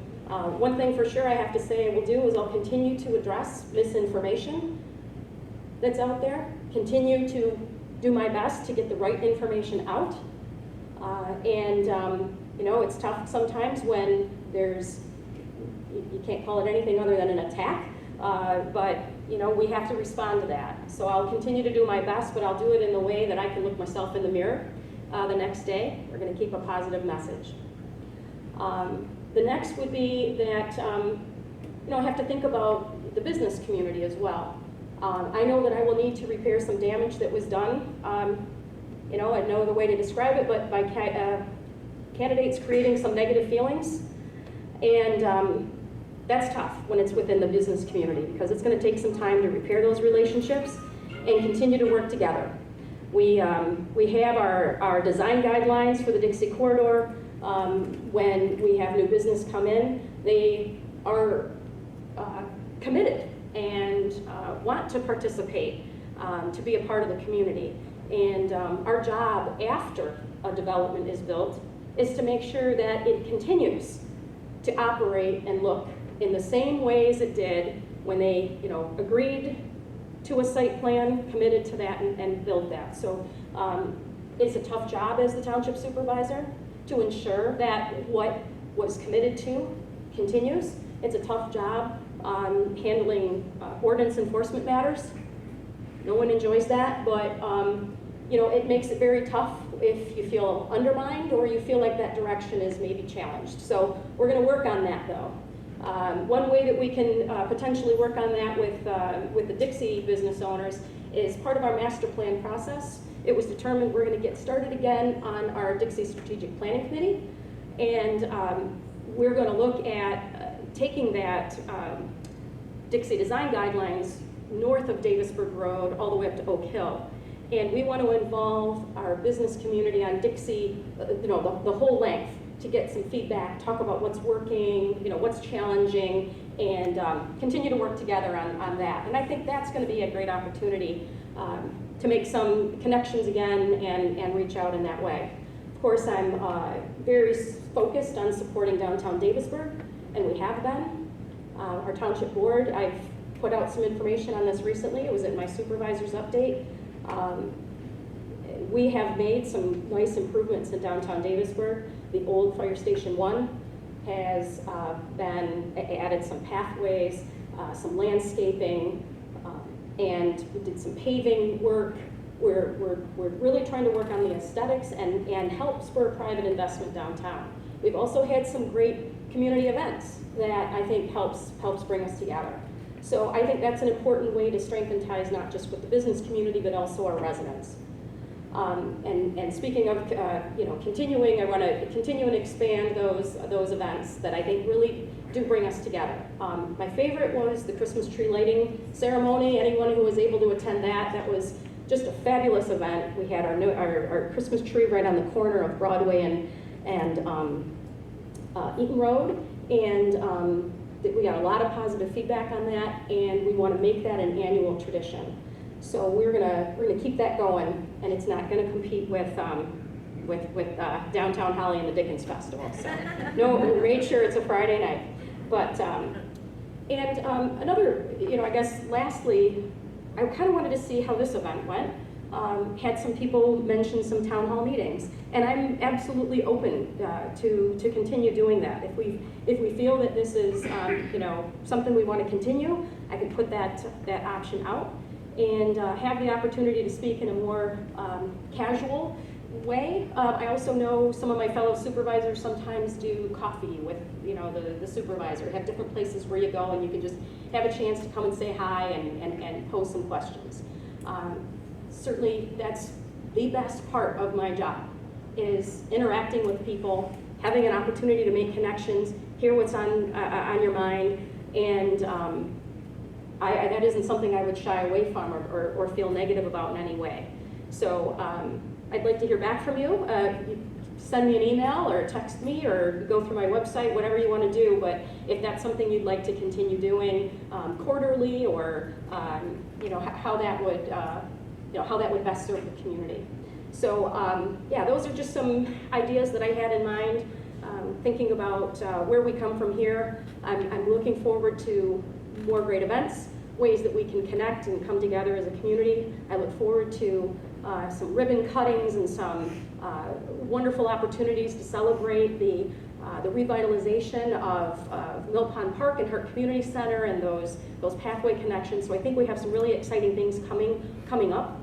one thing for sure I have to say I will do is I'll continue to address misinformation that's out there, continue to do my best to get the right information out. You know, it's tough sometimes when there's, you can't call it anything other than an attack, but you know, we have to respond to that. So I'll continue to do my best, but I'll do it in the way that I can look myself in the mirror the next day. We're gonna keep a positive message. The next would be that, you know, I have to think about the business community as well. I know that I will need to repair some damage that was done. You know, I know the way to describe it, but by candidates creating some negative feelings. And that's tough when it's within the business community, because it's going to take some time to repair those relationships and continue to work together. We have our design guidelines for the Dixie Corridor. When we have new business come in, they are committed and want to participate, to be a part of the community. And our job after a development is built is to make sure that it continues to operate and look in the same ways it did when they, you know, agreed to a site plan, committed to that, and built that. So it's a tough job as the township supervisor to ensure that what was committed to continues. It's a tough job handling ordinance enforcement matters. No one enjoys that, but you know, it makes it very tough if you feel undermined or you feel like that direction is maybe challenged. So we're going to work on that, though. One way that we can potentially work on that with the Dixie business owners is part of our master plan process. It was determined we're going to get started again on our Dixie Strategic Planning Committee, and we're going to look at taking that Dixie design guidelines north of Davisburg Road all the way up to Oak Hill. And we want to involve our business community on Dixie, you know, the whole length, to get some feedback, talk about what's working, you know, what's challenging, and continue to work together on that. And I think that's going to be a great opportunity to make some connections again and reach out in that way. Of course, I'm very focused on supporting downtown Davisburg, and we have been. Our township board, I've put out some information on this recently. It was in my supervisor's update. We have made some nice improvements in downtown Davisburg. The old Fire Station 1 has been added some pathways, some landscaping, and we did some paving work. We're really trying to work on the aesthetics and help spur private investment downtown. We've also had some great community events that I think helps bring us together. So I think that's an important way to strengthen ties, not just with the business community, but also our residents. And speaking of, you know, continuing, I want to continue and expand those events that I think really do bring us together. My favorite was the Christmas tree lighting ceremony. Anyone who was able to attend that was just a fabulous event. We had our Christmas tree right on the corner of Broadway and Eaton Road, and we got a lot of positive feedback on that, and we want to make that an annual tradition. So we're gonna keep that going, and it's not gonna compete with Downtown Holly and the Dickens Festival. So no, we made sure it's a Friday night. But another, you know, I guess lastly, I kind of wanted to see how this event went. Had some people mention some town hall meetings, and I'm absolutely open to continue doing that. If we feel that this is you know, something we want to continue, I can put that option out and have the opportunity to speak in a more casual way. I also know some of my fellow supervisors sometimes do coffee with, you know, the supervisor, have different places where you go and you can just have a chance to come and say hi and pose some questions. Certainly that's the best part of my job, is interacting with people, having an opportunity to make connections, hear what's on your mind, and that isn't something I would shy away from or feel negative about in any way. So I'd like to hear back from you. Send me an email or text me or go through my website, whatever you want to do. But if that's something you'd like to continue doing quarterly, or how that would best serve the community. So yeah, those are just some ideas that I had in mind. Thinking about where we come from here, I'm looking forward to more great events, ways that we can connect and come together as a community. I look forward to some ribbon cuttings and some wonderful opportunities to celebrate the revitalization of Mill Pond Park and Hart Community Center and those pathway connections. So I think we have some really exciting things coming up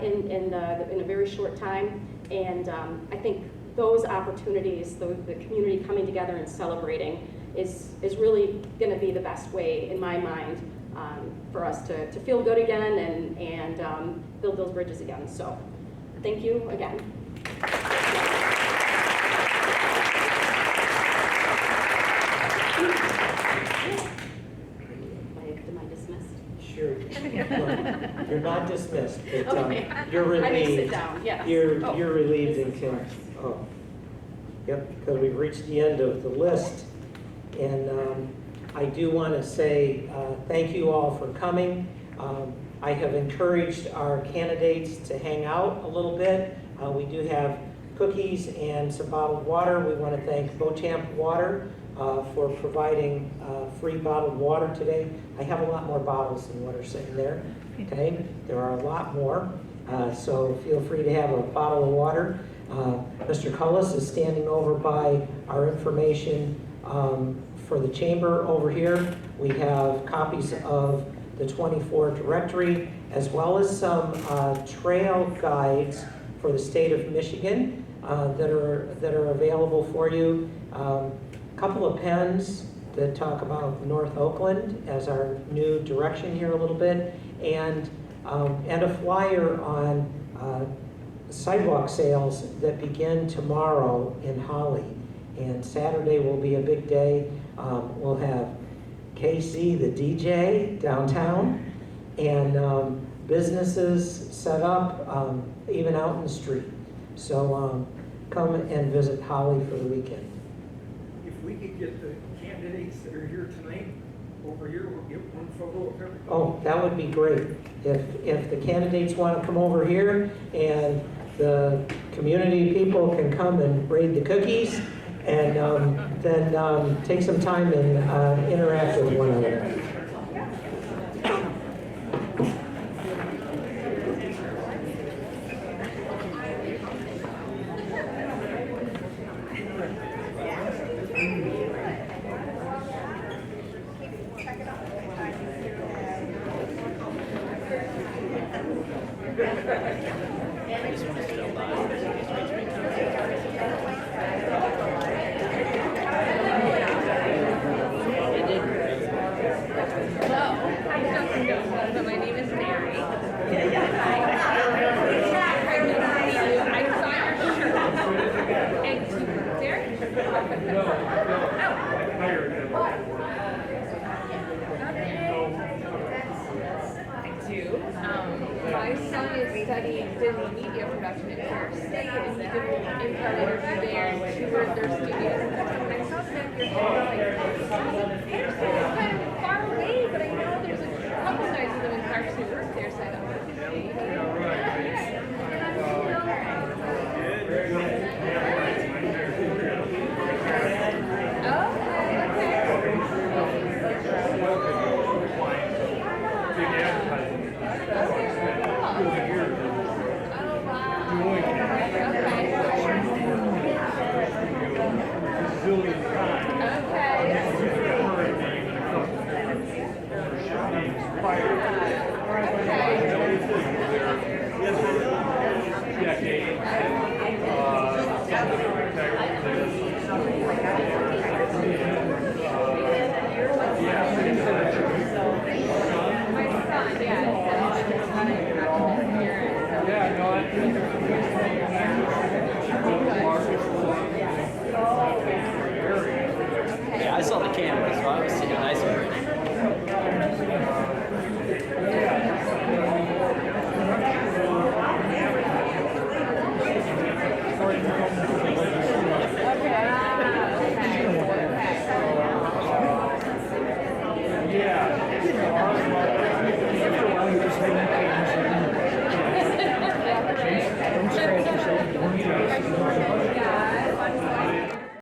in a very short time, and I think those opportunities, the community coming together and celebrating, is really going to be the best way, in my mind, for us to feel good again and build those bridges again. So thank you again. Am I dismissed? Sure. You're not dismissed, but Okay. you're relieved. I may sit down, yes. You're relieved and can, yep, because we've reached the end of the list. And I do want to say thank you all for coming. I have encouraged our candidates to hang out a little bit. We do have cookies and some bottled water. We want to thank Beauchamp Water for providing free bottled water today. I have a lot more bottles than what are sitting there, okay? There are a lot more, so feel free to have a bottle of water. Mr. Cullis is standing over by our information for the chamber over here. We have copies of the 24 directory, as well as some trail guides for the state of Michigan that are available for you. Couple of pens that talk about North Oakland as our new direction here a little bit, and a flyer on sidewalk sales that begin tomorrow in Holly. And Saturday will be a big day. We'll have KC, the DJ, downtown, and businesses set up, even out in the street. So come and visit Holly for the weekend. If we could get the candidates that are here tonight over here, we'll get one photo of everybody. Oh, that would be great. If the candidates want to come over here and the community people can come and raid the cookies, and then take some time and interact with one another. So my name is Mary. I saw your shirt. And Derek? I do. My son is studying Disney media production at Fair State, and he did an in-car interview there and toured their studios and stuff. And I saw that your it's kind of far away, but I know there's a couple guys of them in parks who work there, so I thought it could be. Prior